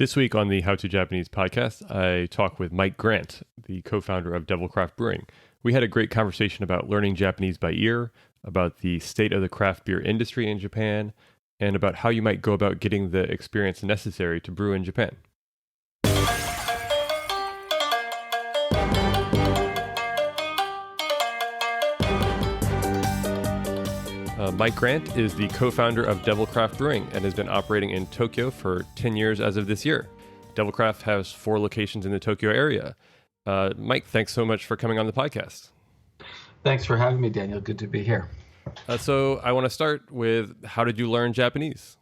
This week on the How to Japanese podcast, I talk with Mike Grant, the co-founder of Devilcraft Brewing. We had a great conversation about learning Japanese by ear, about the state of the craft beer industry in Japan, and about how you might go about getting the experience necessary to brew in Japan. Mike Grant is the co-founder of Devilcraft Brewing and has been operating in Tokyo for 10 years as of this year. Devilcraft has 4 locations in the Tokyo area. Mike, thanks so much for coming on the podcast. Thanks for having me, Daniel. Good to be here. So I want to start with, how did you learn Japanese?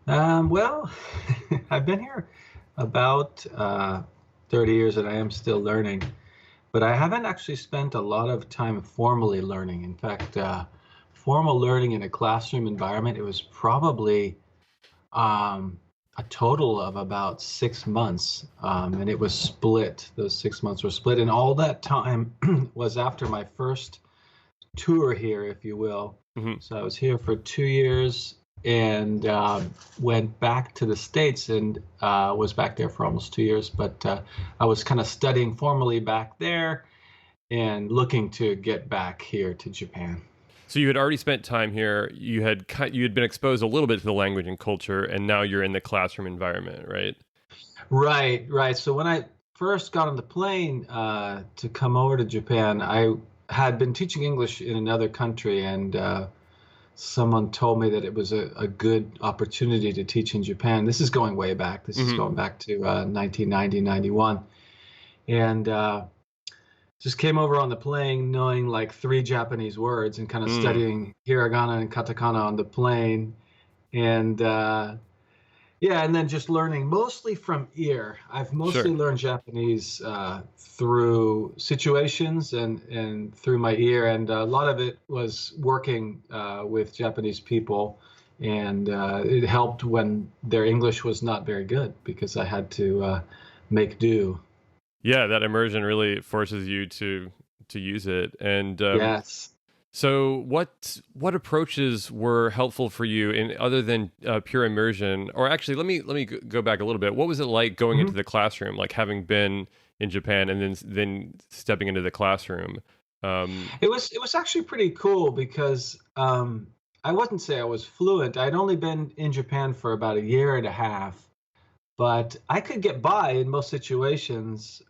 Well, I've been here about 30 years and I am still learning. But I haven't actually spent a lot of time formally learning. In fact, formal learning in a classroom environment, it was probably a total of about 6 months. And it was split. Those 6 months were split. And all that time was after my first tour here, if you will. Mm-hmm. So I was here for 2 years and went back to the States and was back there for almost 2 years. But I was kind of studying formally back there and looking to get back here to Japan. So you had already spent time here. You had been exposed a little bit to the language and culture, and now you're in the classroom environment, right? Right. So when I first got on the plane to come over to Japan, I had been teaching English in another country, and someone told me that it was a good opportunity to teach in Japan. This is going way back. This is going back to 1990, 91. And just came over on the plane knowing like 3 Japanese words and kind of studying hiragana and katakana on the plane. And and then just learning mostly from ear. I've mostly learned Japanese through situations and through my ear. And a lot of it was working with Japanese people. And it helped when their English was not very good because I had to make do. Yeah, that immersion really forces you to use it. And yes. So what approaches were helpful for you in other than pure immersion? Or actually, let me go back a little bit. What was it like going into the classroom, like having been in Japan and then stepping into the classroom? It was actually pretty cool because I wouldn't say I was fluent. I'd only been in Japan for about a year and a half. But I could get by in most situations,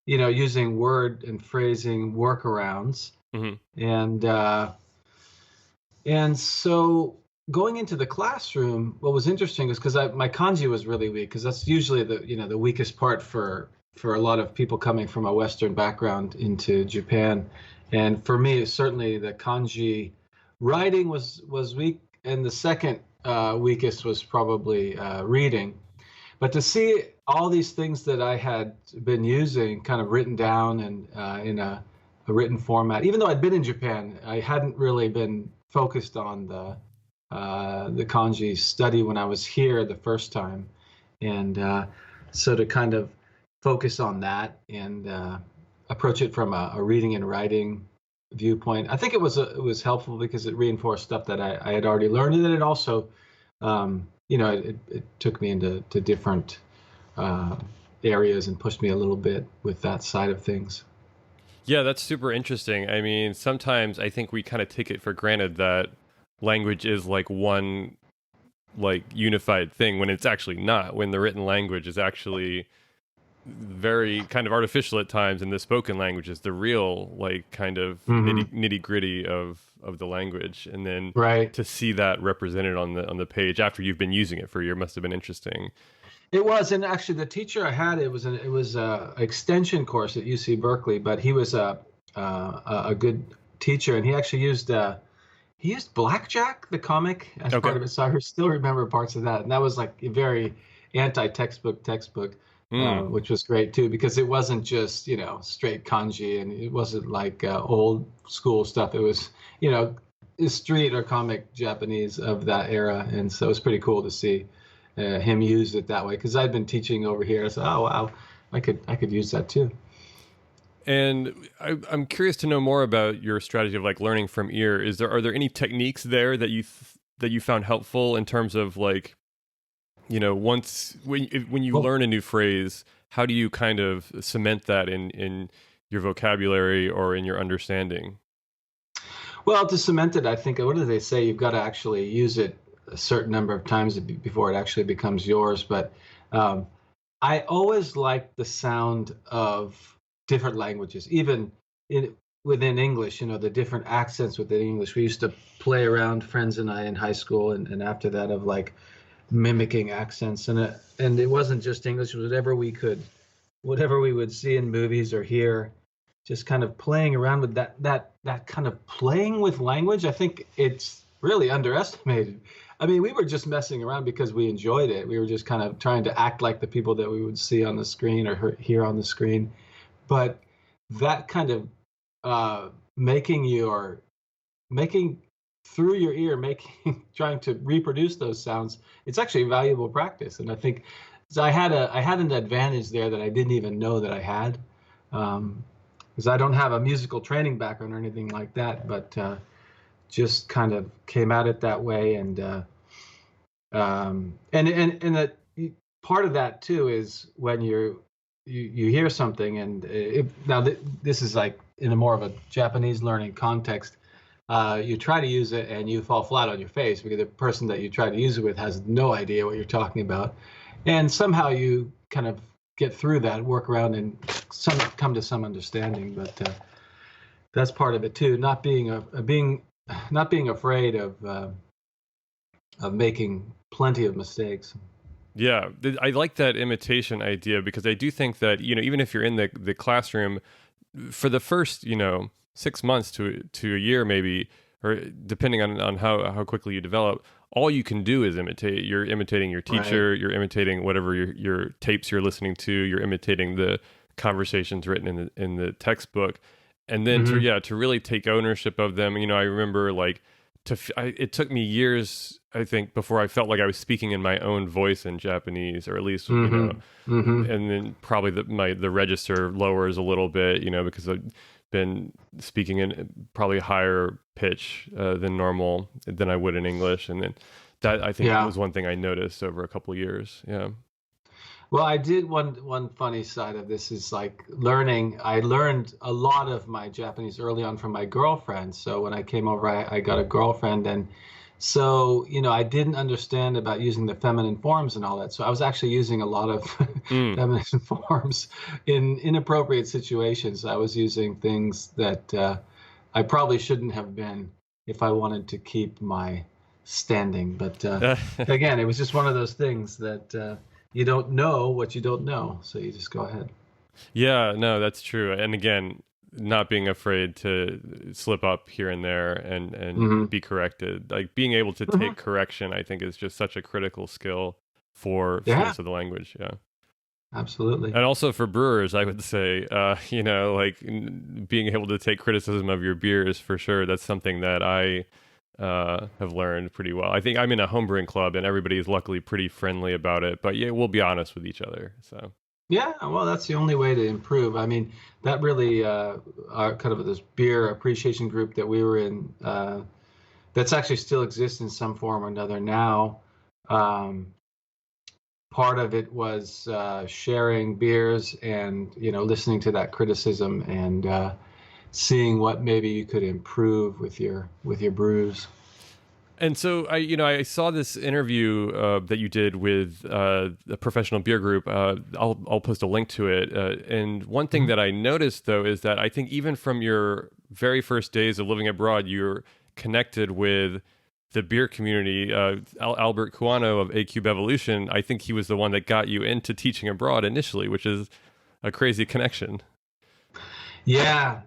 using word and phrasing workarounds. Mm-hmm. And so going into the classroom, what was interesting is because my kanji was really weak, because that's usually the weakest part for a lot of people coming from a Western background into Japan. And for me, certainly the kanji writing was weak, and the second weakest was probably reading. But to see all these things that I had been using kind of written down and in a written format, even though I'd been in Japan, I hadn't really been focused on the kanji study when I was here the first time. And so to kind of focus on that and approach it from a reading and writing viewpoint, I think it was helpful because it reinforced stuff that I had already learned, and then it also it took me into different areas and pushed me a little bit with that side of things. Yeah, that's super interesting. I mean, sometimes I think we kind of take it for granted that language is like one unified thing when it's actually not, when the written language is actually very kind of artificial at times, and the spoken language is the real kind of nitty gritty of the language, and then to see that represented on the page after you've been using it for a year must have been interesting. It was, and actually the teacher I had, it was a extension course at UC Berkeley, but he was a good teacher, and he actually used Blackjack the comic as part of it, so I still remember parts of that, and that was like a very anti-textbook. Which was great too, because it wasn't just straight kanji, and it wasn't like old school stuff. It was street or comic Japanese of that era, and so it was pretty cool to see him use it that way. Because I'd been teaching over here, so oh wow, I could use that too. And I'm curious to know more about your strategy of learning from ear. Are there any techniques there that you found helpful in terms of once when you Well, learn a new phrase, how do you kind of cement that in your vocabulary or in your understanding? well, to cement it, I think, what do they say? You've got to actually use it a certain number of times before it actually becomes yours. But um, I always like the sound of different languages, even in, within English, the different accents within English. We used to play around, friends and I, in high school, and after that, of like mimicking accents. And it wasn't just English, it was whatever we would see in movies or hear, just kind of playing around with that kind of playing with language. I think it's really underestimated. I mean, we were just messing around because we enjoyed it. We were just kind of trying to act like the people that we would see on the screen or hear on the screen. But that kind of making through your ear, trying to reproduce those sounds, it's actually a valuable practice. And I think so I had an advantage there that I didn't even know that I had, because I don't have a musical training background or anything like that, but just kind of came at it that way. And that part of that too is when you hear something, and this is like in a more of a Japanese learning context. You try to use it and you fall flat on your face because the person that you try to use it with has no idea what you're talking about, and somehow you kind of get through that, work around, and come to some understanding. But that's part of it too, not being afraid of making plenty of mistakes. Yeah, I like that imitation idea because I do think that, even if you're in the classroom for the first, 6 months to a year maybe, or depending on how quickly you develop, all you can do is imitate. You're imitating your teacher, right. You're imitating whatever your tapes you're listening to, you're imitating the conversations written in the textbook. And then to really take ownership of them. I remember like it took me years, I think, before I felt like I was speaking in my own voice in Japanese, or at least, and then probably the register lowers a little bit, because I've been speaking in probably higher pitch than normal than I would in English. And then that, I think, was one thing I noticed over a couple of years. Yeah. Well, I did one funny side of this is like learning. I learned a lot of my Japanese early on from my girlfriend. So when I came over, I got a girlfriend, and so I didn't understand about using the feminine forms and all that. So I was actually using a lot of feminine forms in inappropriate situations. I was using things that I probably shouldn't have been if I wanted to keep my standing. But again, it was just one of those things that. You don't know what you don't know, so you just go ahead. Yeah, no, that's true. And again, not being afraid to slip up here and there and be corrected. Like being able to take correction, I think, is just such a critical skill for students of the language. Yeah. Absolutely. And also for brewers, I would say, like being able to take criticism of your beers, for sure. That's something that I have learned pretty well. I think I'm in a homebrewing club and everybody is luckily pretty friendly about it, but yeah, we'll be honest with each other. So yeah, well, that's the only way to improve. I mean, that really our kind of this beer appreciation group that we were in, that's actually still exists in some form or another now. Part of it was sharing beers and listening to that criticism and seeing what maybe you could improve with your brews. And so I saw this interview that you did with a professional beer group. I'll post a link to it. And one thing that I noticed though is that I think even from your very first days of living abroad, you're connected with the beer community. Albert Cuano of A Cube Evolution, I think he was the one that got you into teaching abroad initially, which is a crazy connection. Yeah.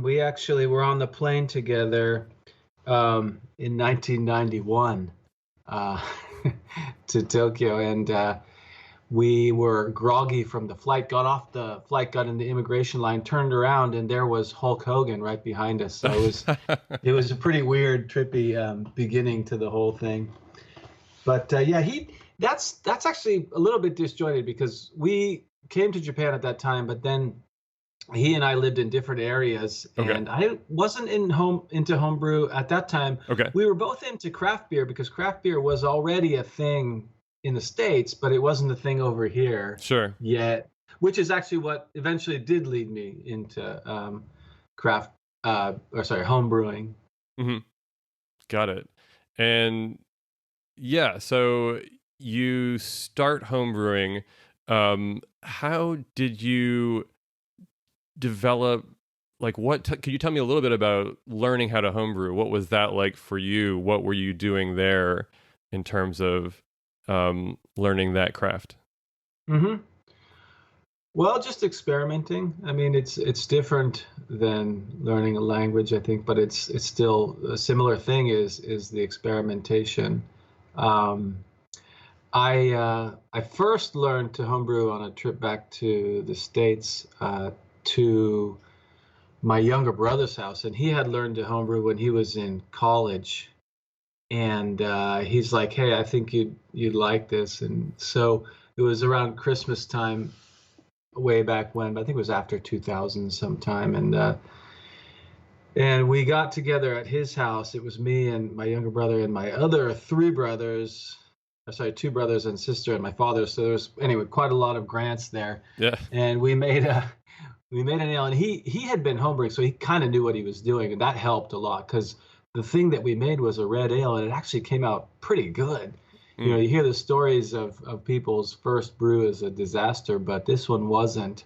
We actually were on the plane together in 1991 to Tokyo, and we were groggy from the flight. Got off the flight, got in the immigration line, turned around, and there was Hulk Hogan right behind us. So it was a pretty weird, trippy beginning to the whole thing. But that's actually a little bit disjointed because we came to Japan at that time, but then he and I lived in different areas, and I wasn't into homebrew at that time. Okay. We were both into craft beer because craft beer was already a thing in the States, but it wasn't a thing over here Sure. yet, which is actually what eventually did lead me into craft, home brewing. Hmm. Got it. And yeah, so you start homebrewing. How did you develop? Like, could you tell me a little bit about learning how to homebrew? What was that like for you? What were you doing there in terms of learning that craft? Hmm. Well, just experimenting. I mean, it's different than learning a language, I think, but it's still a similar thing. Is the experimentation. Um, I first learned to homebrew on a trip back to the States, to my younger brother's house, and he had learned to homebrew when he was in college. And he's like, "Hey, I think you'd like this." And so it was around Christmas time, way back when, but I think it was after 2000 sometime. And we got together at his house. It was me and my younger brother and my other three brothers. Sorry, two brothers and sister and my father. So there was, anyway, quite a lot of grants there. Yeah. And we made an ale, and he had been homebrewing, so he kind of knew what he was doing, and that helped a lot because the thing that we made was a red ale, and it actually came out pretty good. You know, you hear the stories of people's first brew as a disaster, but this one wasn't.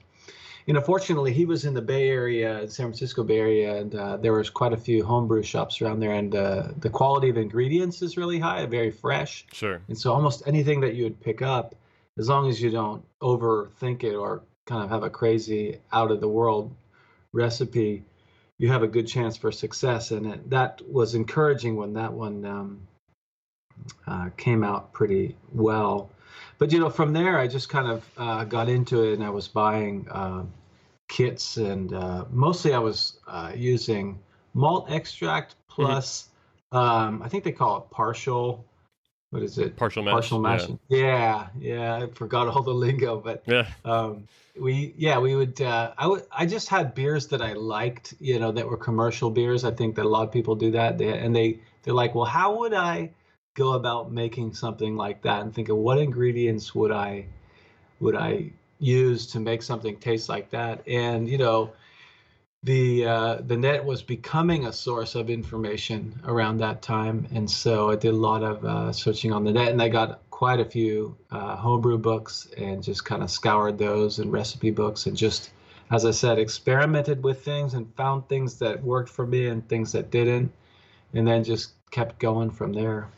You know, fortunately, he was in the Bay Area, San Francisco Bay Area, and there was quite a few homebrew shops around there, and the quality of ingredients is really high, very fresh. Sure. And so almost anything that you would pick up, as long as you don't overthink it or kind of have a crazy out of the world recipe, you have a good chance for success. And that was encouraging when that one came out pretty well. But, you know, from there, I just kind of got into it, and I was buying kits, and mostly I was using malt extract plus, I think they call it partial. What is it? Partial mash. Partial mashing. Yeah. I forgot all the lingo, but Yeah. we would. I just had beers that I liked, you know, that were commercial beers. I think that a lot of people do that. They're like, well, how would I go about making something like that? And think of what ingredients would I use to make something taste like that? And you know, the net was becoming a source of information around that time, and so I did a lot of searching on the net, and I got quite a few homebrew books and just kind of scoured those and recipe books, and just, as I said, experimented with things and found things that worked for me and things that didn't, and then just kept going from there.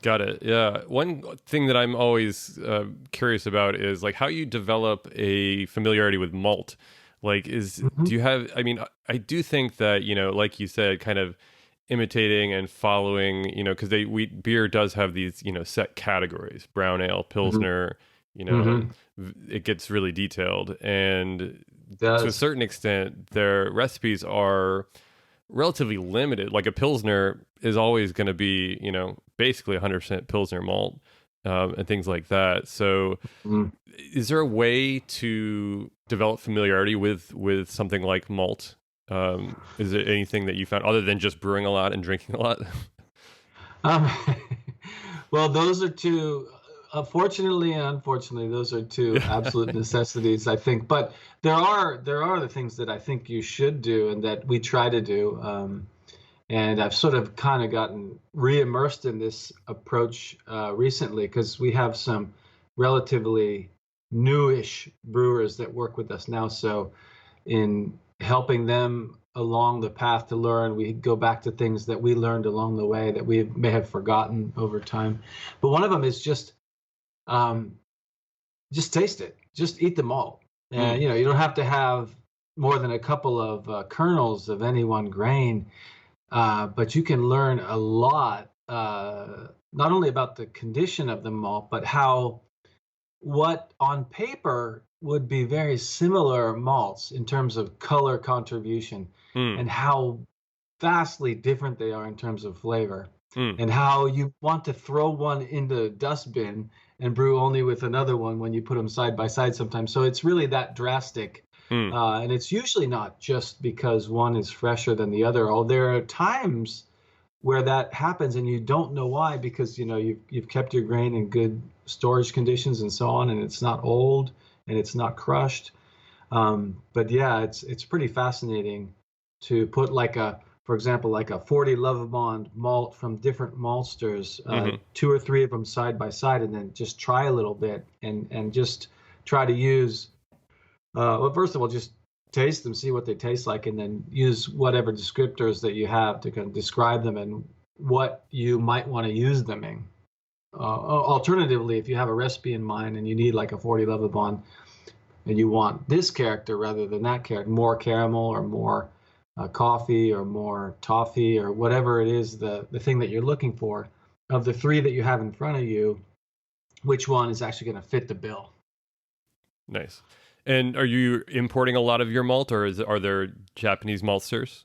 Got it. Yeah. One thing that I'm always curious about is like how you develop a familiarity with malt. Like, do you have, I mean, I do think that, you know, like you said, kind of imitating and following, you know, because beer does have these, you know, set categories: brown ale, pilsner, you know, it gets really detailed. And to a certain extent, their recipes are relatively limited. Like a pilsner is always going to be, you know, basically 100% pilsner malt and things like that. So is there a way to develop familiarity with something like malt? Is there anything that you found other than just brewing a lot and drinking a lot? Well, those are two, fortunately and unfortunately, those are two absolute necessities, I think. But there are the things that I think you should do and that we try to do. And I've sort of kind of gotten re-immersed in this approach recently, because we have some relatively newish brewers that work with us now. So in helping them along the path to learn, we go back to things that we learned along the way that we may have forgotten over time. But one of them is just taste it, just eat the malt. And you know, you don't have to have more than a couple of kernels of any one grain. But you can learn a lot, not only about the condition of the malt, but what on paper would be very similar malts in terms of color contribution, and how vastly different they are in terms of flavor, and how you want to throw one in the dustbin and brew only with another one when you put them side by side sometimes. So it's really that drastic. And it's usually not just because one is fresher than the other. Oh, there are times where that happens and you don't know why, because you've kept your grain in good storage conditions and so on, and it's not old and it's not crushed. But yeah, it's pretty fascinating to put for example, like a 40 Lovibond malt from different maltsters, two or three of them side by side, and then just try a little bit and just try to use, well, first of all, just taste them, see what they taste like, and then use whatever descriptors that you have to kind of describe them and what you might want to use them in. Alternatively, if you have a recipe in mind and you need like a 40 Lovibond and you want this character rather than that character, more caramel or more coffee or more toffee or whatever it is, the thing that you're looking for, of the three that you have in front of you, which one is actually going to fit the bill? Nice. And are you importing a lot of your malt, or are there Japanese maltsters?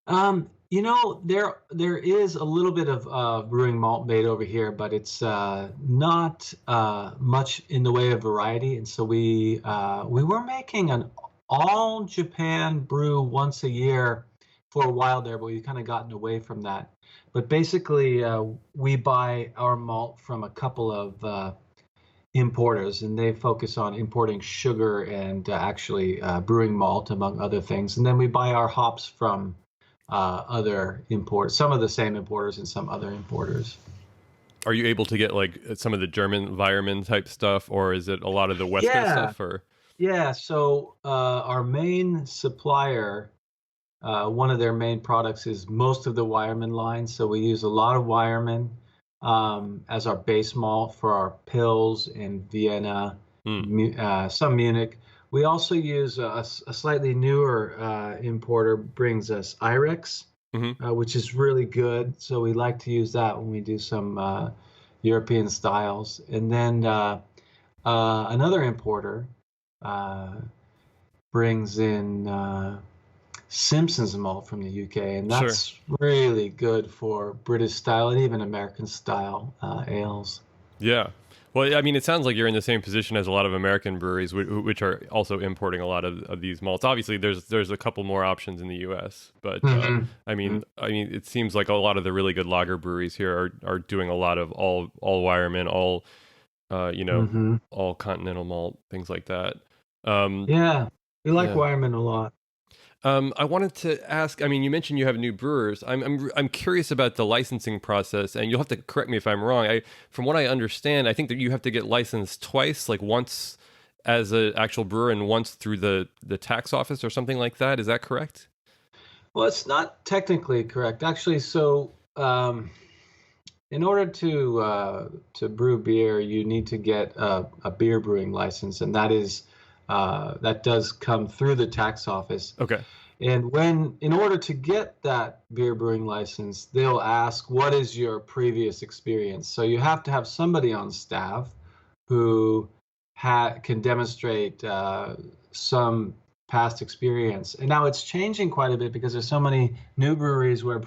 There is a little bit of brewing malt made over here, but it's not much in the way of variety. And so we were making an all Japan brew once a year for a while there, but we've kind of gotten away from that. But basically, we buy our malt from a couple of importers, and they focus on importing sugar and actually brewing malt, among other things. And then we buy our hops from other importers, some of the same importers and some other importers. Are you able to get like some of the German Weyermann type stuff, or is it a lot of the West Coast stuff? Or so our main supplier, one of their main products is most of the Weyermann line. So we use a lot of Weyermann as our base malt for our Pils in Vienna, some Munich. We also use a slightly newer importer brings us Irex, which is really good. So we like to use that when we do some European styles. And then another importer brings in Simpson's malt from the UK, and that's really good for British style and even American style ales. Yeah. Well, I mean, it sounds like you're in the same position as a lot of American breweries, which are also importing a lot of these malts. Obviously, there's a couple more options in the U.S., but I mean, it seems like a lot of the really good lager breweries here are doing a lot of all Weyermann, all all continental malt, things like that. Yeah, we like Weyermann a lot. I wanted to ask, I mean, you mentioned you have new brewers. I'm curious about the licensing process, and you'll have to correct me if I'm wrong. From what I understand, I think that you have to get licensed twice, like once as an actual brewer and once through the tax office or something like that. Is that correct? Well, it's not technically correct, actually. So, in order to brew beer, you need to get a beer brewing license, and that does come through the tax office. Okay. And in order to get that beer brewing license, they'll ask, what is your previous experience? So you have to have somebody on staff who can demonstrate some past experience. And now it's changing quite a bit because there's so many new breweries where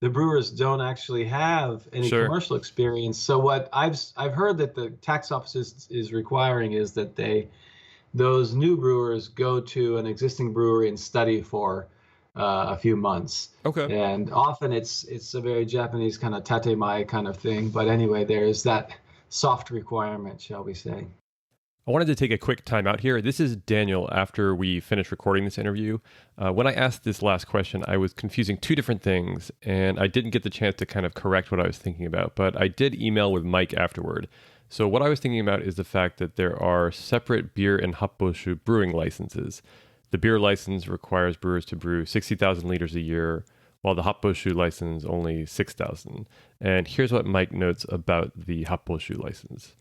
the brewers don't actually have any commercial experience. So what I've heard that the tax office is requiring is that those new brewers go to an existing brewery and study for a few months. Okay. And often it's a very Japanese kind of tatemae kind of thing. But anyway, there is that soft requirement, shall we say. I wanted to take a quick time out here. This is Daniel after we finished recording this interview. When I asked this last question, I was confusing two different things, and I didn't get the chance to kind of correct what I was thinking about, but I did email with Mike afterward. So what I was thinking about is the fact that there are separate beer and Happboshu brewing licenses. The beer license requires brewers to brew 60,000 liters a year, while the Happboshu license only 6,000. And here's what Mike notes about the Happboshu license.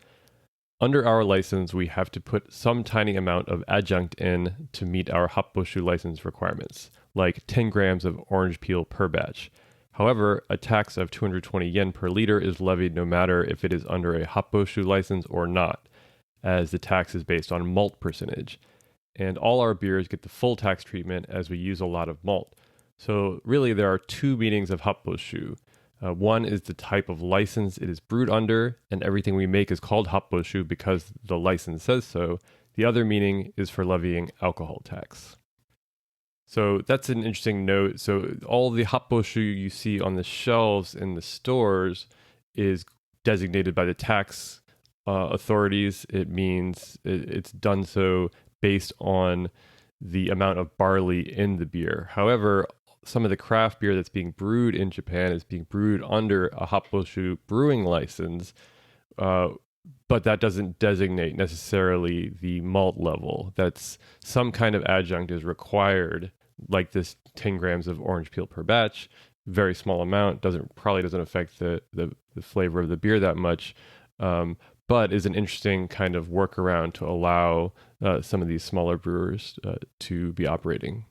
Under our license, we have to put some tiny amount of adjunct in to meet our Happboshu license requirements, like 10 grams of orange peel per batch. However, a tax of 220 yen per liter is levied no matter if it is under a Happboshu license or not, as the tax is based on malt percentage. And all our beers get the full tax treatment as we use a lot of malt. So really there are two meanings of Happboshu. One is the type of license it is brewed under, and everything we make is called Happboshu because the license says so. The other meaning is for levying alcohol tax. So that's an interesting note. So all the happoshu you see on the shelves in the stores is designated by the tax authorities. It means it's done so based on the amount of barley in the beer. However, some of the craft beer that's being brewed in Japan is being brewed under a happoshu brewing license, but that doesn't designate necessarily the malt level. That's some kind of adjunct is required, like this 10 grams of orange peel per batch, very small amount, probably doesn't affect the flavor of the beer that much, but is an interesting kind of workaround to allow some of these smaller brewers to be operating.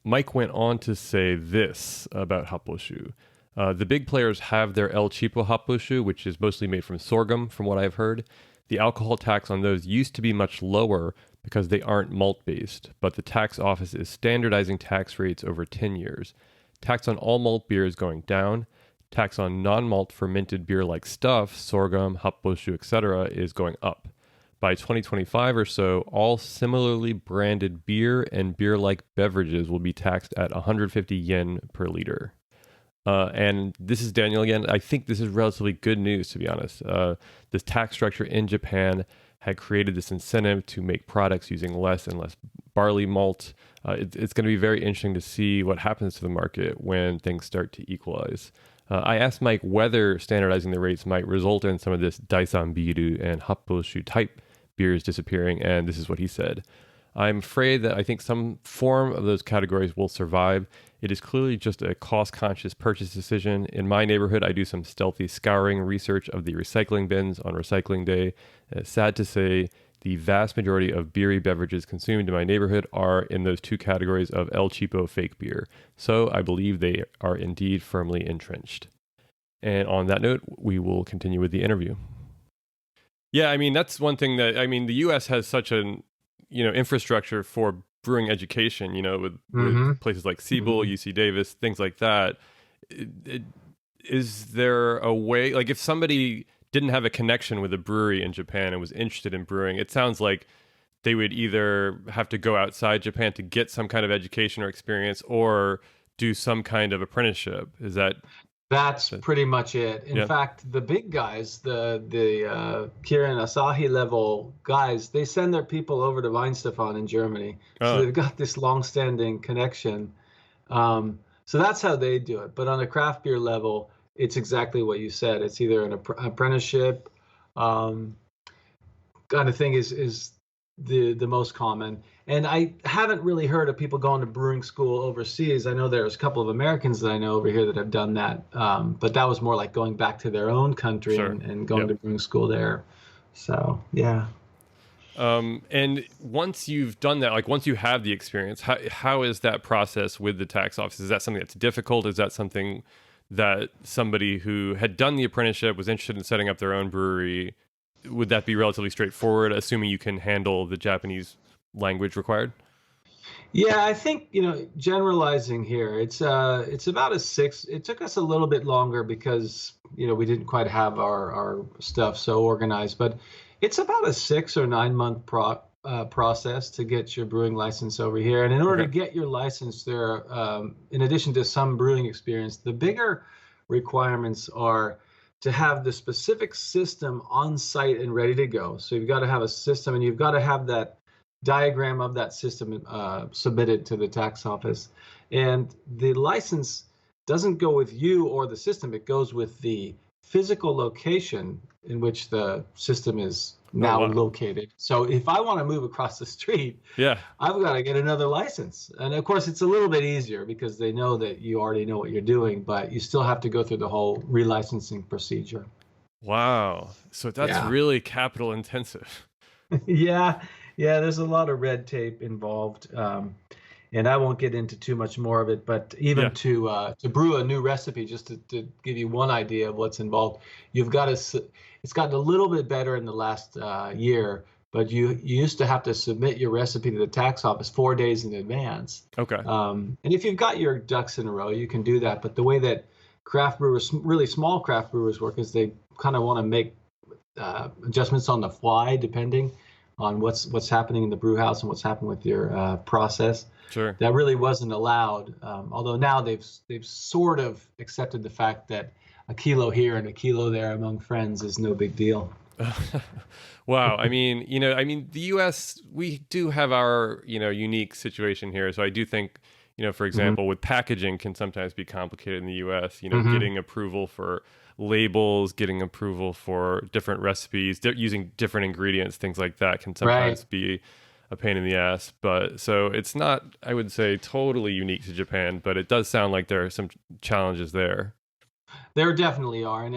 Mike went on to say this about happoshu. The big players have their El Cheapo happoshu, which is mostly made from sorghum, from what I've heard. The alcohol tax on those used to be much lower because they aren't malt-based, but the tax office is standardizing tax rates over 10 years. Tax on all malt beer is going down. Tax on non-malt fermented beer like stuff, sorghum, happoshu, etc. is going up. By 2025 or so, all similarly branded beer and beer-like beverages will be taxed at 150 yen per liter. And this is Daniel again. I think this is relatively good news, to be honest. This tax structure in Japan had created this incentive to make products using less and less barley malt. It's going to be very interesting to see what happens to the market when things start to equalize. I asked Mike whether standardizing the rates might result in some of this Daisan Biru and Happoshu type beers disappearing, and this is what he said. I'm afraid that I think some form of those categories will survive. It is clearly just a cost-conscious purchase decision. In my neighborhood, I do some stealthy scouring research of the recycling bins on recycling day. Sad to say, the vast majority of beery beverages consumed in my neighborhood are in those two categories of El Cheapo fake beer. So I believe they are indeed firmly entrenched. And on that note, we will continue with the interview. Yeah, I mean, that's one thing that, I mean, the U.S. has such an, infrastructure for brewing education, with places like Siebel, UC Davis, things like that. Is there a way, like if somebody didn't have a connection with a brewery in Japan and was interested in brewing, it sounds like they would either have to go outside Japan to get some kind of education or experience or do some kind of apprenticeship. That's pretty much it. In fact, the big guys, the Kirin Asahi level guys, they send their people over to Weinstefan in Germany. So they've got this long-standing connection. So that's how they do it. But on a craft beer level, it's exactly what you said. It's either an apprenticeship kind of thing is the most common. And I haven't really heard of people going to brewing school overseas. I know there's a couple of Americans that I know over here that have done that, but that was more like going back to their own country and going to brewing school there. So, yeah. And once you've done that, like once you have the experience, how is that process with the tax office? Is that something that's difficult? Is that something that somebody who had done the apprenticeship was interested in setting up their own brewery, would that be relatively straightforward, assuming you can handle the Japanese language required? Yeah, I think, generalizing here, it's about a 6. It took us a little bit longer because, we didn't quite have our stuff so organized, but it's about a 6 or 9 month process to get your brewing license over here. And in order to get your license there, in addition to some brewing experience, the bigger requirements are to have the specific system on site and ready to go. So you've got to have a system, and you've got to have that diagram of that system submitted to the tax office. And the license doesn't go with you or the system. It goes with the physical location in which the system is now located. So if I want to move across the street, I've got to get another license. And of course, it's a little bit easier because they know that you already know what you're doing, but you still have to go through the whole relicensing procedure. Wow. So that's really capital intensive. Yeah, there's a lot of red tape involved. And I won't get into too much more of it, but even to brew a new recipe, just to give you one idea of what's involved, you've got to. It's gotten a little bit better in the last year, but you used to have to submit your recipe to the tax office 4 days in advance. Okay. And if you've got your ducks in a row, you can do that. But the way that craft brewers, really small craft brewers, work is they kind of want to make adjustments on the fly, depending. on what's happening in the brew house and what's happening with your process. Sure. That really wasn't allowed. Although now they've sort of accepted the fact that a kilo here and a kilo there among friends is no big deal. Wow. I mean, the U.S., we do have our, unique situation here. So I do think, for example, with packaging can sometimes be complicated in the U.S., getting approval for labels, getting approval for different recipes, using different ingredients, things like that can sometimes be a pain in the ass. But so it's not, I would say, totally unique to Japan, but it does sound like there are some challenges there. There definitely are, and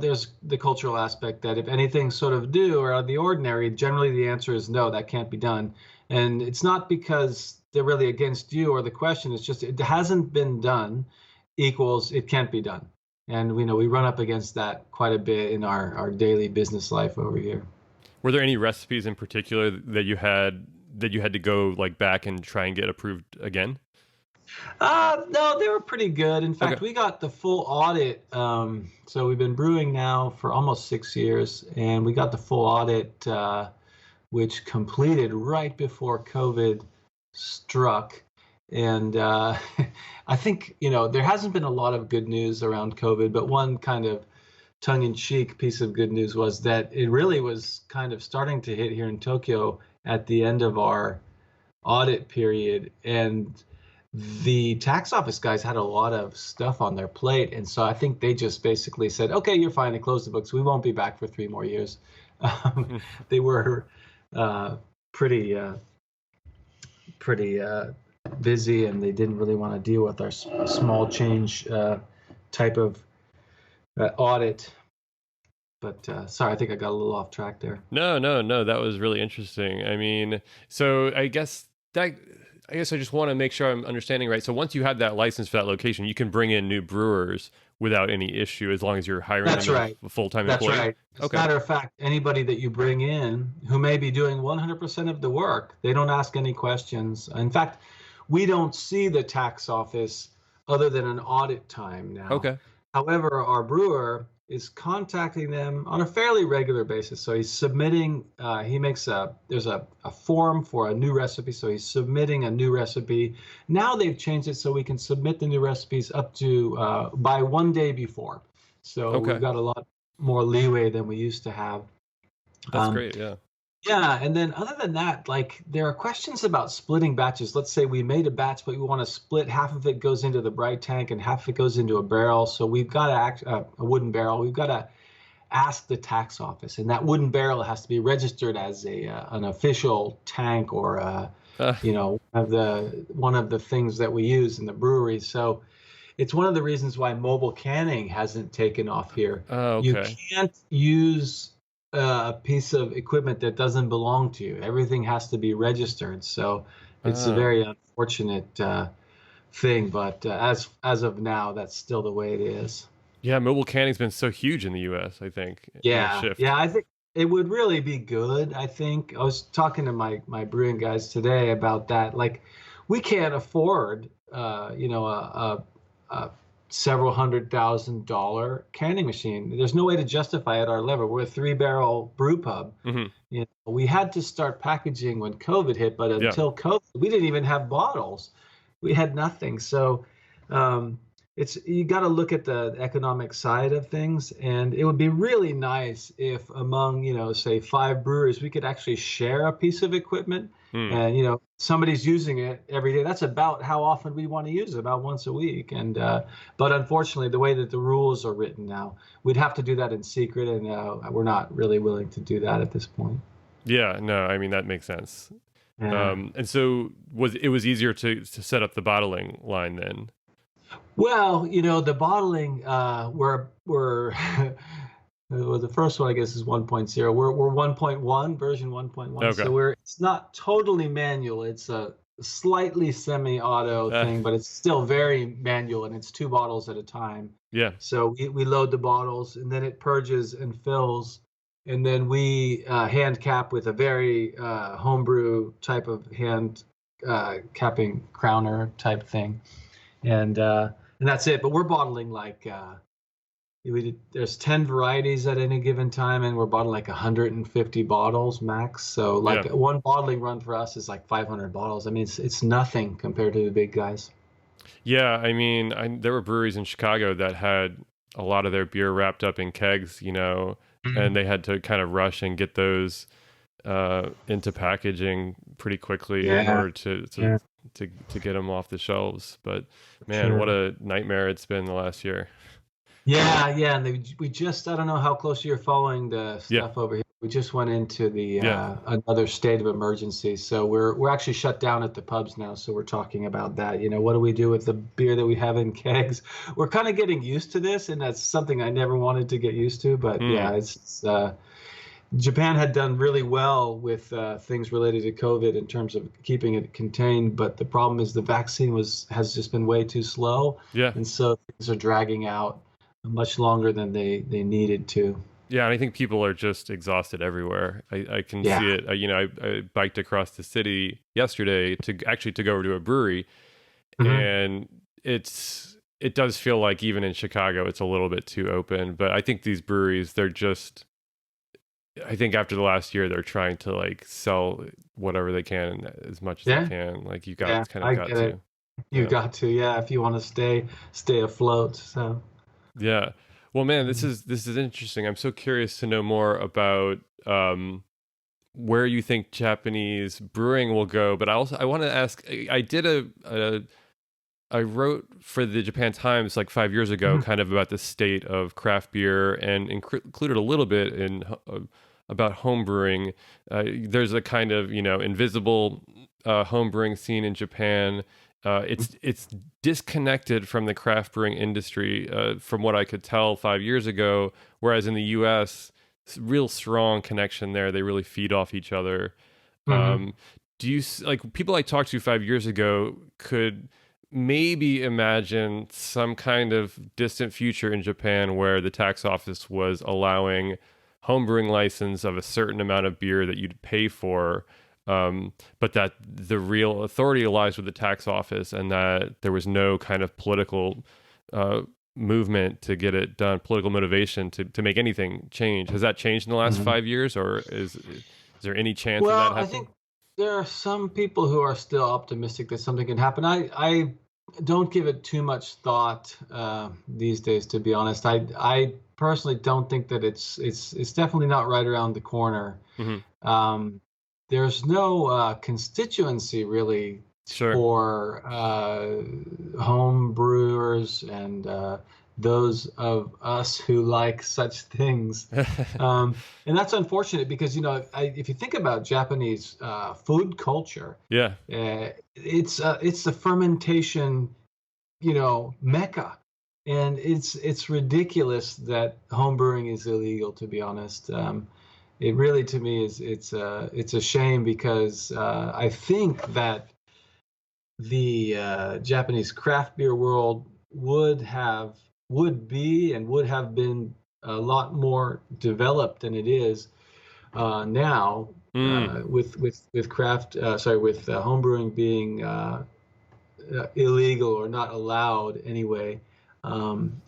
there's the cultural aspect that if anything's sort of new or out of the ordinary, generally the answer is no, that can't be done. And it's not because they're really against you or the question. It's just it hasn't been done equals it can't be done. And we run up against that quite a bit in our daily business life over here. Were there any recipes in particular that you had to go like back and try and get approved again? No, they were pretty good. In fact, Okay. we got the full audit. So we've been brewing now for almost 6 years, and we got the full audit, which completed right before COVID struck. And I think, there hasn't been a lot of good news around COVID, but one kind of tongue-in-cheek piece of good news was that it really was kind of starting to hit here in Tokyo at the end of our audit period. And the tax office guys had a lot of stuff on their plate. And so I think they just basically said, okay, you're fine, and close the books. We won't be back for 3 more years. They were pretty busy, and they didn't really want to deal with our small change type of audit. But sorry, I think I got a little off track there. No, that was really interesting. I mean, so I guess I just want to make sure I'm understanding right. So once you have that license for that location, you can bring in new brewers without any issue as long as you're hiring a full-time employee. That's right. As a matter of fact, anybody that you bring in who may be doing 100% of the work, they don't ask any questions. In fact, we don't see the tax office other than an audit time now. Okay. However, our brewer is contacting them on a fairly regular basis. So he's submitting, there's a form for a new recipe. So he's submitting a new recipe. Now they've changed it so we can submit the new recipes up to by 1 day before. So we've got a lot more leeway than we used to have. That's great, yeah. Yeah, and then other than that, like there are questions about splitting batches. Let's say we made a batch, but we want to split. Half of it goes into the bright tank and half of it goes into a barrel. So we've got to a wooden barrel. We've got to ask the tax office, and that wooden barrel has to be registered as an official tank or one of the things that we use in the brewery. So it's one of the reasons why mobile canning hasn't taken off here. Oh, okay. You can't use a piece of equipment that doesn't belong to you. Everything has to be registered. So it's a very unfortunate thing, but as of now, that's still the way it is. Yeah, mobile canning's been so huge in the U.S., I think. Yeah, I think it would really be good. I think I was talking to my brewing guys today about that. Like, we can't afford, a several $100,000 canning machine. There's no way to justify at our level. We're a 3-barrel brew pub. Mm-hmm. We had to start packaging when COVID hit, but until COVID, we didn't even have bottles. We had nothing. So you got to look at the economic side of things, and it would be really nice if among say 5 brewers we could actually share a piece of equipment. And somebody's using it every day. That's about how often we want to use it, about once a week. And but unfortunately, the way that the rules are written now, we'd have to do that in secret, and we're not really willing to do that at this point. Yeah, no, I mean that makes sense. Yeah. And so it was easier to set up the bottling line then? Well, the bottling we're well, the first one, I guess, is 1.0. We're 1.1, version 1.1. Okay. So it's not totally manual. It's a slightly semi-auto thing, but it's still very manual, and it's 2 bottles at a time. Yeah. So we load the bottles, and then it purges and fills, and then we hand cap with a very homebrew type of hand capping crowner type thing, and that's it. But we're bottling like There's 10 varieties at any given time, and we're bottling like 150 bottles max. So like Yeah. one bottling run for us is like 500 bottles. I mean, it's nothing compared to the big guys. Yeah, I mean, there were breweries in Chicago that had a lot of their beer wrapped up in kegs, and they had to kind of rush and get those into packaging pretty quickly in Yeah, order yeah, to get them off the shelves. But man, what sure. a nightmare it's been the last year. Yeah, yeah, and we just I don't know how close you're following the Yeah, stuff over here. We just went into the yeah. another state of emergency, so we're actually shut down at the pubs now. So we're talking about that. What do we do with the beer that we have in kegs? We're kind of getting used to this, and that's something I never wanted to get used to. But Hmm. yeah, Japan had done really well with things related to COVID in terms of keeping it contained, but the problem is the vaccine has just been way too slow, Yeah. and so things are dragging out much longer than they needed to. Yeah, and I think people are just exhausted everywhere. I can Yeah. see it. I biked across the city yesterday to go over to a brewery, Hmm. and it does feel like even in Chicago it's a little bit too open. But I think these breweries, I think after the last year they're trying to like sell whatever they can as much as they Yeah. can. Like Yeah. kind of I got get it. to. You Yeah. got to. Yeah. If you want to stay afloat. So. Yeah. Well, man, Mm. this is interesting. I'm so curious to know more about where you think Japanese brewing will go. But I want to ask. I did I wrote for the Japan Times like 5 years ago, Mhm. kind of about the state of craft beer, and included a little bit in about home brewing. There's a kind of invisible home brewing scene in Japan. It's disconnected from the craft brewing industry, from what I could tell 5 years ago. Whereas in the U.S., real strong connection there. They really feed off each other. Mhm. Um, do you like people I talked to 5 years ago could maybe imagine some kind of distant future in Japan where the tax office was allowing homebrewing license of a certain amount of beer that you'd pay for, but that the real authority lies with the tax office, and that there was no kind of political uh, movement to get it done, political motivation to make anything change. Has that changed in the last Mhm. 5 years, or is there any chance of that Well, I happening? think there are some people who are still optimistic that something can happen. I don't give it too much thought these days, to be honest. I personally don't think that it's definitely not right around the corner. Hmm. Um, there's no constituency really Sure. for home brewers and those of us who like such things. And that's unfortunate because, if you think about Japanese food culture, Yeah. it's the fermentation, mecca. And it's ridiculous that home brewing is illegal, to be honest. It really, to me, it's a shame because I think that the Japanese craft beer world would be and would have been a lot more developed than it is now, Mm. with craft sorry with homebrewing being illegal or not allowed anyway.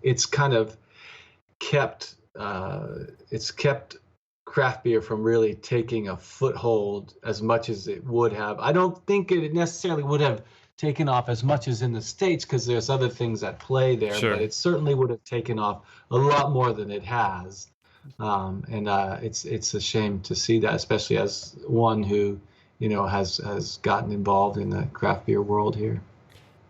It's kind of kept it's kept craft beer from really taking a foothold as much as it would have. I don't think it necessarily would have taken off as much as in the States because there's other things at play there, but Sure. it certainly would have taken off a lot more than it has. And it's a shame to see that, especially as one who has gotten involved in the craft beer world here.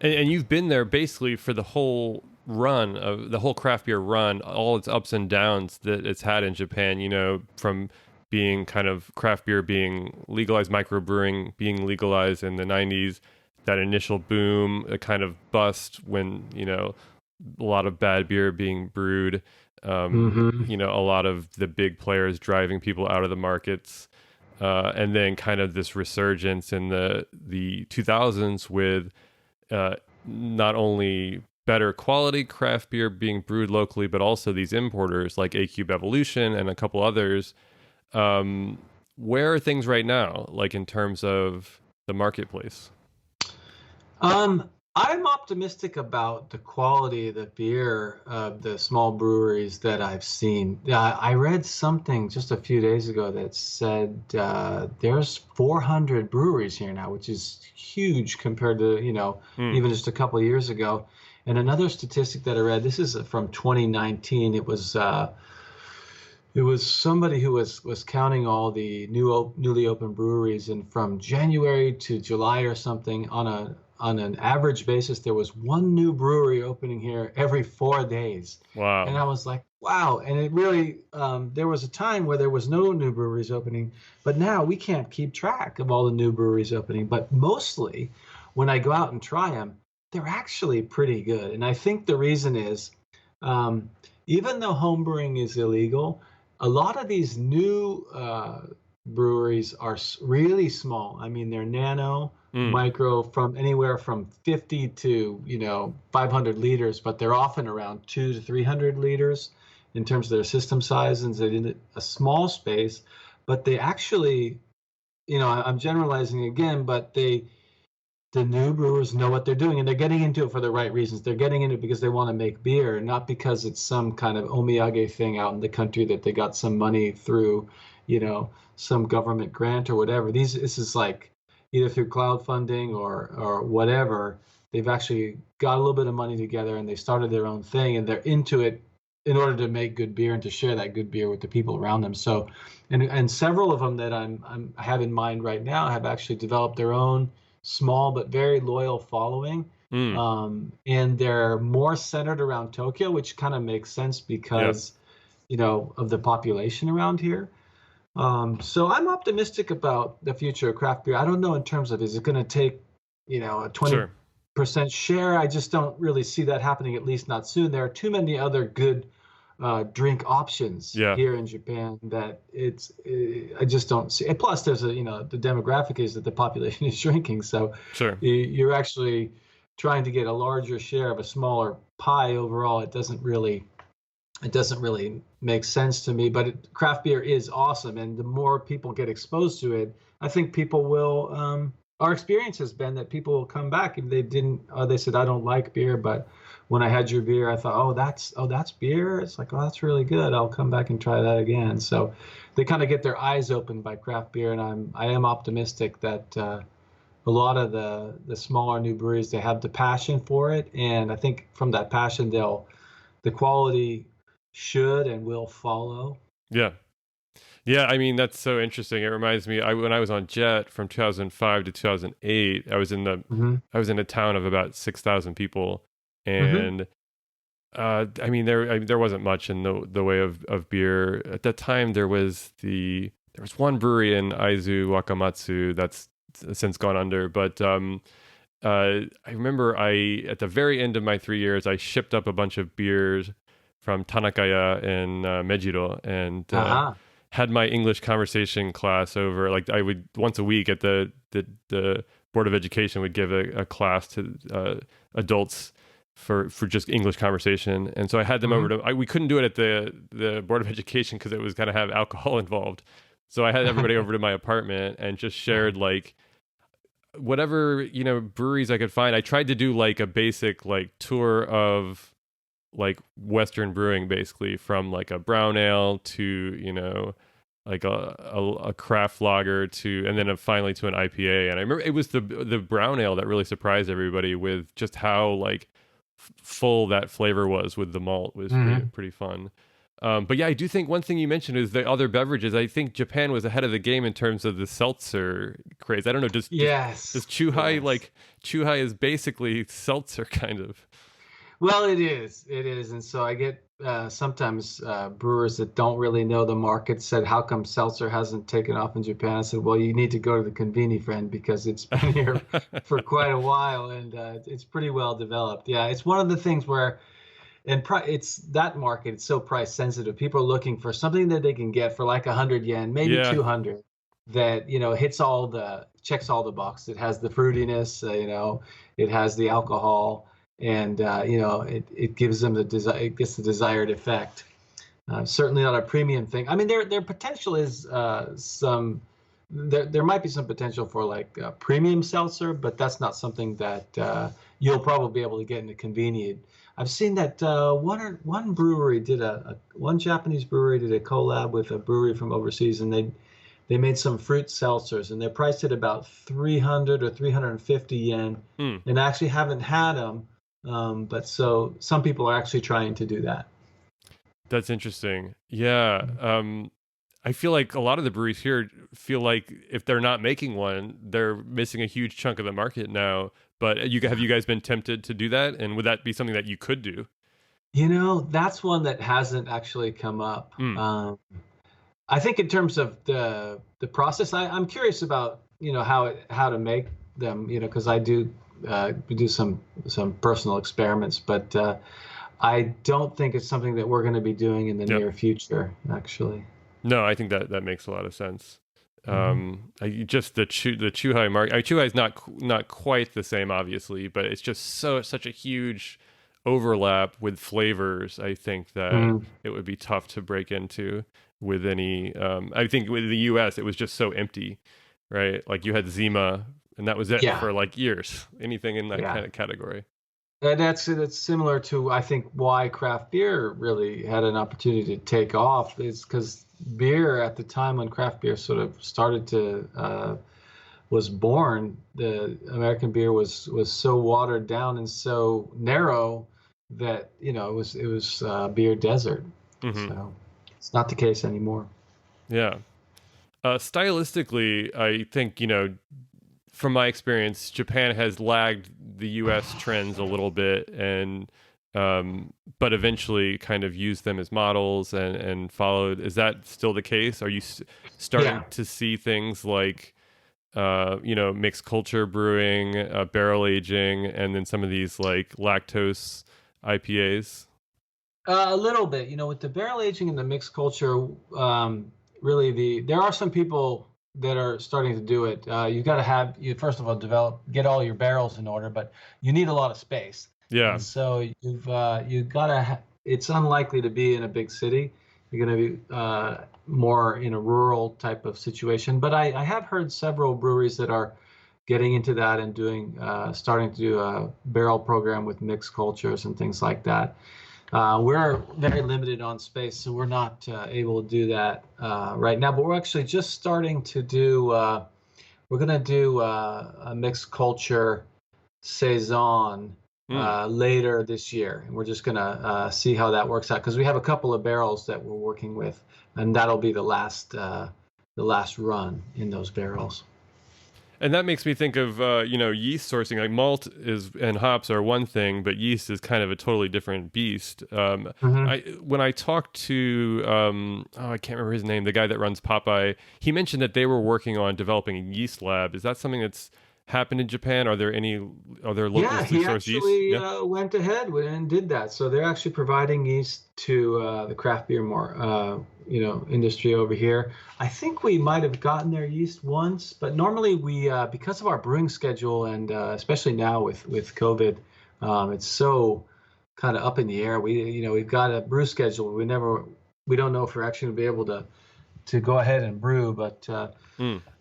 And you've been there basically for the whole run of the whole craft beer run, all its ups and downs that it's had in Japan, from being kind of craft beer being legalized, microbrewing being legalized in the 90s, that initial boom, a kind of bust when, a lot of bad beer being brewed, Hmm. a lot of the big players driving people out of the markets. And then kind of this resurgence in the 2000s with uh, not only better quality craft beer being brewed locally, but also these importers like A Cube Evolution and a couple others. Um, where are things right now, like in terms of the marketplace? Um, I'm optimistic about the quality of the beer of the small breweries that I've seen. I read something just a few days ago that said there's 400 breweries here now, which is huge compared to, Hmm. even just a couple of years ago. And another statistic that I read, this is from 2019. It was somebody who was counting all the newly opened breweries, and from January to July or something, on an average basis, there was one new brewery opening here every 4 days. And Wow. I was like, wow. And it really, there was a time where there was no new breweries opening, but now we can't keep track of all the new breweries opening. But mostly, when I go out and try them, they're actually pretty good. And I think the reason is, um, even though homebrewing is illegal, a lot of these new breweries are really small. I mean, they're nano, Hmm. micro, from anywhere from 50 to 500 liters, but they're often around 2 to 300 liters in terms of their system size, and they're in a small space. But they actually, I'm generalizing again, but the new brewers know what they're doing, and they're getting into it for the right reasons. They're getting into it because they want to make beer, not because it's some kind of omiyage thing out in the country that they got some money through, some government grant or whatever. This is like either through crowdfunding or whatever. They've actually got a little bit of money together and they started their own thing, and they're into it in order to make good beer and to share that good beer with the people around them. So, and several of them that I have in mind right now have actually developed their own small but very loyal following. Hmm. And they're more centered around Tokyo, which kind of makes sense Yeah. because, of the population around here. So I'm optimistic about the future of craft beer. I don't know in terms of, is it going to take, a Sure. 20% share? I just don't really see that happening, at least not soon. There are too many other good drink options Yeah. here in Japan that I just don't see. And plus, there's the demographic is that the population is shrinking, so Sure. you're actually trying to get a larger share of a smaller pie overall. It doesn't really make sense to me. But craft beer is awesome, and the more people get exposed to it, I think people will. Our experience has been that people will come back if they didn't. They said, "I don't like beer," but when I had your beer, I thought, "Oh, that's beer." It's like, "Oh, that's really good. I'll come back and try that again." So they kind of get their eyes opened by craft beer, and I am optimistic that a lot of the smaller new breweries, they have the passion for it, and I think from that passion, the quality should and will follow. Yeah. Yeah, I mean that's so interesting. It reminds me, when I was on Jet from 2005 to 2008, Hmm. I was in a town of about 6,000 people, Hmm. and I mean there wasn't much in the way of beer at that time. There was one brewery in Aizu Wakamatsu that's since gone under, but I remember at the very end of my 3 years, I shipped up a bunch of beers from Tanakaya in Mejiro, and Uh-huh. had my English conversation class over. Like I would once a week at the Board of Education would give a class to adults for just English conversation, and so I had them over Hmm. to. We couldn't do it at the Board of Education because it was going to have alcohol involved. So I had everybody over to my apartment and just shared like whatever breweries I could find. I tried to do like a basic like tour of like Western brewing, basically from like a brown ale to like a craft lager to, and then finally to an IPA. And I remember it was the brown ale that really surprised everybody with just how like full that flavor was with the malt. Was Hmm. pretty fun. But yeah, I do think one thing you mentioned is the other beverages. I think Japan was ahead of the game in terms of the seltzer craze. I don't know, does Yes. Chuhai, Yes. like Chuhai is basically seltzer kind of. Well, it is. It is. And so I get sometimes brewers that don't really know the market said, "How come seltzer hasn't taken off in Japan?" I said, "Well, you need to go to the conveni, friend, because it's been here for quite a while, and it's pretty well developed." Yeah, it's one of the things where, it's that market. It's so price sensitive. People are looking for something that they can get for like 100 yen, maybe Yeah. 200, that checks all the boxes. It has the fruitiness, it has the alcohol, and it gives them it gets the desired effect. Certainly not a premium thing. I mean, their potential is some. there might be some potential for like premium seltzer, but that's not something that you'll probably be able to get in a convenient. I've seen that one brewery did one Japanese brewery did a collab with a brewery from overseas, and they made some fruit seltzers, and they're priced at about 300 or 350 yen. And I actually haven't had them, but so some people are actually trying to do that. That's interesting. Yeah. I feel like a lot of the breweries here feel like if they're not making one, they're missing a huge chunk of the market now. But have you guys been tempted to do that? And would that be something that you could do? That's one that hasn't actually come up. Mm. I think in terms of the process, I'm curious about how to make them, because I do do some personal experiments, but I don't think it's something that we're going to be doing in the near future, actually. No, I think that makes a lot of sense. Just the Chuhai market. Chuhai is not quite the same, obviously, but it's just such a huge overlap with flavors. I think that it would be tough to break into with any. I think with the U.S. it was just so empty, right? Like you had Zima, and that was it for like years. Anything in that kind of category. And that's similar to, I think, why craft beer really had an opportunity to take off, is because beer at the time when craft beer sort of started to was born, the American beer was so watered down and so narrow that it was beer desert. So it's not the case anymore. Yeah. Stylistically, I think from my experience, Japan has lagged the U.S. trends a little bit, and but eventually kind of used them as models and followed. Is that still the case? Are you starting to see things like mixed culture brewing, barrel aging, and then some of these like lactose IPAs? A little bit, with the barrel aging and the mixed culture. Really, there are some people that are starting to do it. You've got to first of all get all your barrels in order, but you need a lot of space. Yeah. And so you've got to. It's unlikely to be in a big city. You're going to be more in a rural type of situation. But I have heard several breweries that are getting into that and starting to do a barrel program with mixed cultures and things like that. We're very limited on space, so we're not able to do that right now. But we're actually just starting to do. We're going to do a mixed culture saison later this year, and we're just going to see how that works out, because we have a couple of barrels that we're working with, and that'll be the last run in those barrels. And that makes me think of yeast sourcing. Like malt and hops are one thing, but yeast is kind of a totally different beast. When I talked to I can't remember his name, the guy that runs Popeye, he mentioned that they were working on developing a yeast lab. Is that something that's happened in Japan? Are there locally sourced yeast? He actually went ahead and did that. So they're actually providing yeast to the craft beer industry over here. I think we might have gotten their yeast once, but normally we, because of our brewing schedule and especially now with COVID, it's so kind of up in the air. We've got a brew schedule. We don't know if we're actually going to be able to go ahead and brew, but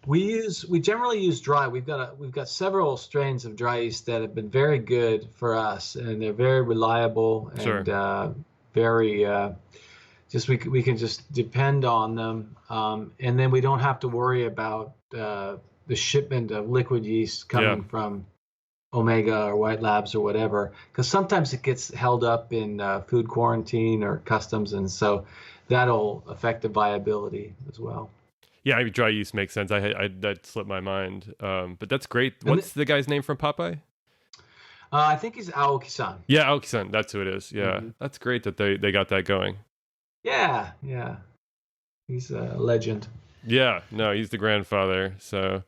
we generally use dry. We've got several strains of dry yeast that have been very good for us, and they're very reliable and very we can just depend on them, and then we don't have to worry about the shipment of liquid yeast coming from Omega or White Labs or whatever, because sometimes it gets held up in food quarantine or customs, and so that'll affect the viability as well. Yeah, dry yeast makes sense. That slipped my mind, but that's great. What's the guy's name from Popeye? I think he's Aoki-san. Yeah, Aoki-san. That's who it is. Yeah, that's great that they got that going. Yeah, he's a legend. Yeah, no, he's the grandfather. So,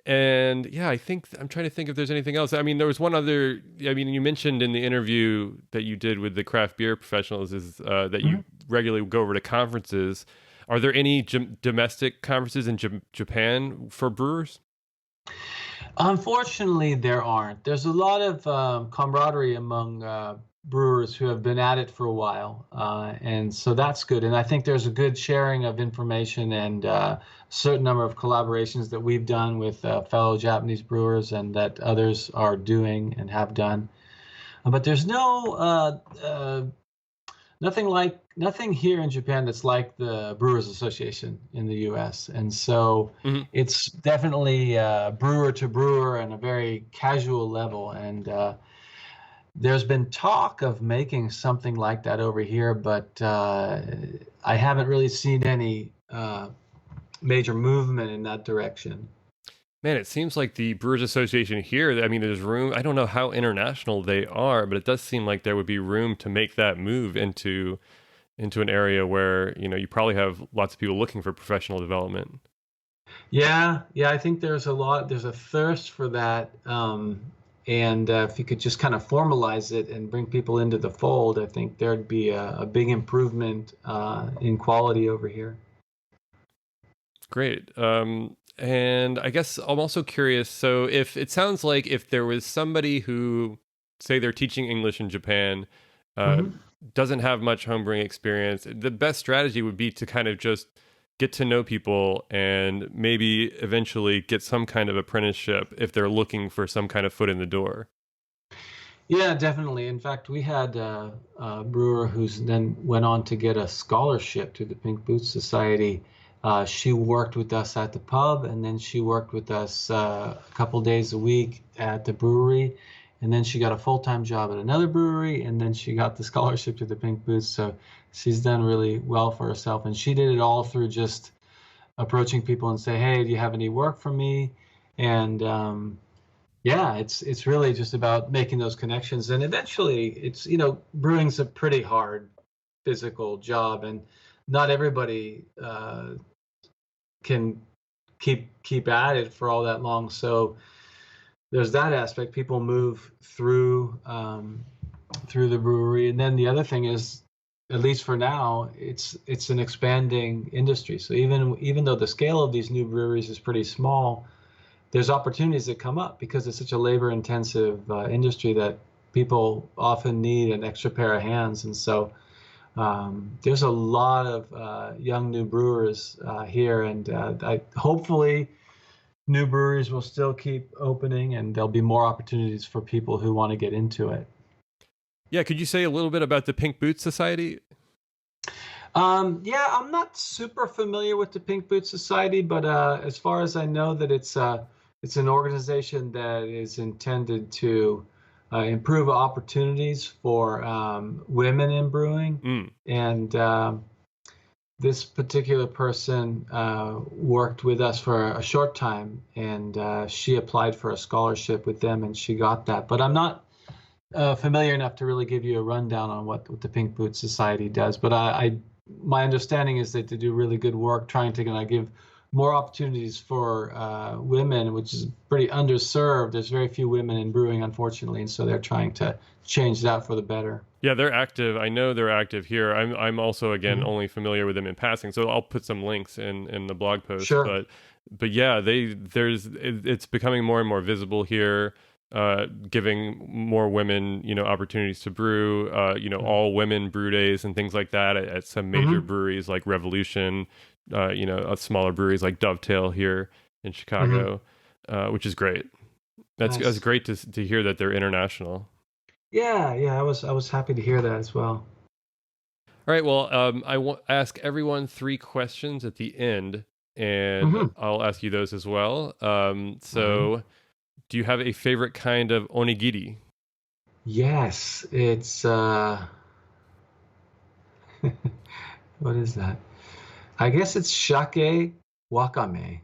and yeah, I think I'm trying to think if there's anything else. I mean, there was one other. I mean, you mentioned in the interview that you did with the craft beer professionals is that you regularly go over to conferences. Are there any domestic conferences in Japan for brewers? Unfortunately, there aren't. There's a lot of camaraderie among brewers who have been at it for a while, and so that's good. And I think there's a good sharing of information and a certain number of collaborations that we've done with fellow Japanese brewers and that others are doing and have done. But there's nothing here in Japan that's like the Brewers Association in the U.S. And so Mhm. it's definitely brewer to brewer and a very casual level. And there's been talk of making something like that over here, but I haven't really seen any major movement in that direction. Man, it seems like the Brewers Association here, I mean, there's room. I don't know how international they are, but it does seem like there would be room to make that move into an area where, you probably have lots of people looking for professional development. Yeah, I think there's a thirst for that. And if you could just kind of formalize it and bring people into the fold, I think there'd be a big improvement in quality over here. Great. And I guess I'm also curious. So, if it sounds like if there was somebody who, say, they're teaching English in Japan, uh, Hmm. doesn't have much homebrewing experience, the best strategy would be to kind of just get to know people and maybe eventually get some kind of apprenticeship if they're looking for some kind of foot in the door. Yeah, definitely. In fact, we had a brewer who's then went on to get a scholarship to the Pink Boots Society. She worked with us at the pub, and then she worked with us a couple days a week at the brewery, and then she got a full-time job at another brewery, and then she got the scholarship to the Pink Boots. So she's done really well for herself, and she did it all through just approaching people and say, "Hey, do you have any work for me?" And yeah, it's really just about making those connections, and eventually, it's brewing's a pretty hard physical job, and not everybody can keep at it for all that long. So there's that aspect. People move through the brewery, and then the other thing is, at least for now, it's an expanding industry. So even though the scale of these new breweries is pretty small, there's opportunities that come up because it's such a labor-intensive industry that people often need an extra pair of hands. And so there's a lot of young new brewers here, and hopefully new breweries will still keep opening, and there'll be more opportunities for people who want to get into it. Yeah, could you say a little bit about the Pink Boots Society? Yeah, I'm not super familiar with the Pink Boots Society, but as far as I know, that it's an organization that is intended to improve opportunities for women in brewing. Mm. And this particular person worked with us for a short time, and she applied for a scholarship with them, and she got that. But I'm not familiar enough to really give you a rundown on what the Pink Boots Society does. But my understanding is that they do really good work trying to give more opportunities for women, which is pretty underserved. There's very few women in brewing, unfortunately, and so they're trying to change that for the better. Yeah, they're active. I know they're active here. I'm also again Mhm. only familiar with them in passing, so I'll put some links in the blog post. Sure. But yeah, it's becoming more and more visible here, giving more women opportunities to brew. All women brew days and things like that at some major Hmm. breweries like Revolution. Smaller breweries like Dovetail here in Hmm. Chicago, which is great. That's Nice. great to hear that they're international. Yeah, I was happy to hear that as well. All right. Well, ask everyone 3 questions at the end, and Hmm. I'll ask you those as well. All right. So, do you have a favorite kind of onigiri? Yes, it's what is that? I guess it's shake wakame.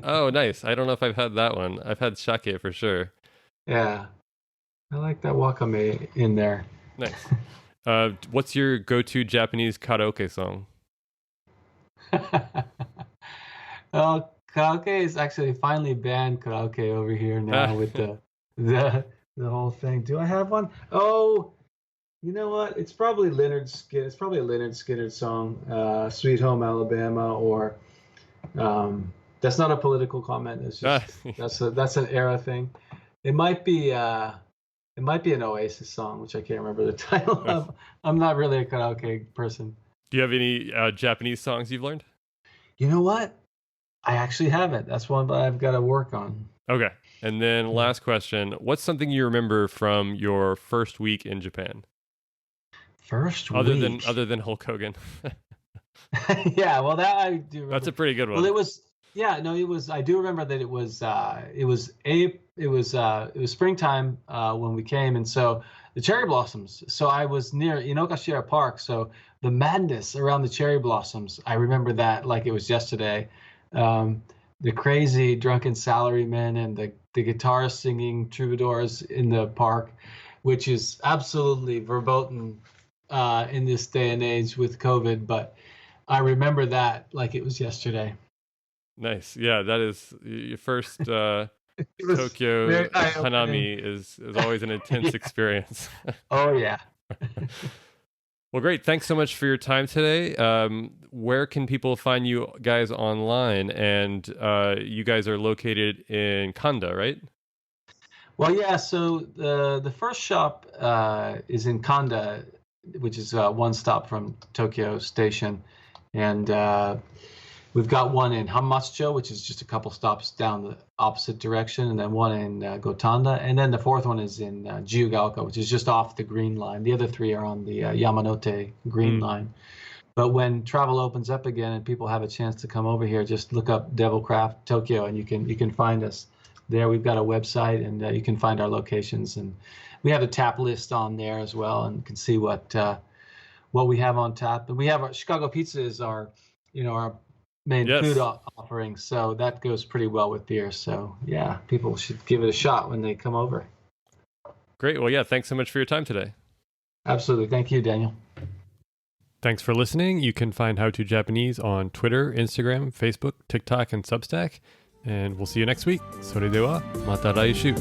Oh, nice. I don't know if I've had that one. I've had sake for sure. Yeah, I like that wakame in there. Nice. What's your go-to Japanese karaoke song? Well, karaoke is actually finally banned karaoke over here now with the the whole thing. Do I have one? Oh, you know what? It's probably Leonard Skinner. It's probably a Leonard Skinner song, "Sweet Home Alabama," or that's not a political comment. It's Ah, just that's an era thing. It might be. It might be an Oasis song, which I can't remember the title of. I'm not really a karaoke person. Do you have any Japanese songs you've learned? You know what? I actually haven't. That's one I've got to work on. Okay. And then last question. What's something you remember from your first week in Japan? First Other week? than Hulk Hogan. Yeah, well, that I do remember. That's a pretty good one. Well, it was, yeah, no, it was, I do remember that it was springtime when we came. And so the cherry blossoms. So I was near Inokashira Park. So the madness around the cherry blossoms, I remember that like it was yesterday. The crazy drunken salarymen and the guitar singing troubadours in the park, which is absolutely verboten in this day and age with COVID. But I remember that like it was yesterday. Nice. Yeah, that is your first Tokyo Hanami is always an intense experience. Oh, yeah. Well, great. Thanks so much for your time today. Where can people find you guys online? And you guys are located in Kanda, right? Well, yeah. So the first shop is in Kanda, which is one stop from Tokyo Station. And we've got one in Hamamatsucho, which is just a couple stops down the opposite direction, and then one in Gotanda. And then the fourth one is in Jiugaoka, which is just off the Green Line. The other three are on the Yamanote Green Line. But when travel opens up again and people have a chance to come over here, just look up Devilcraft Tokyo, and you can find us there. We've got a website, and you can find our locations. And we have a tap list on there as well, and can see what we have on tap. And we have our Chicago pizza is our main food offering, so that goes pretty well with beer. So yeah, people should give it a shot when they come over. Great. Well, yeah, thanks so much for your time today. Absolutely. Thank you, Daniel. Thanks for listening. You can find How to Japanese on Twitter, Instagram, Facebook, TikTok, and Substack. And we'll see you next week. それではまた来週.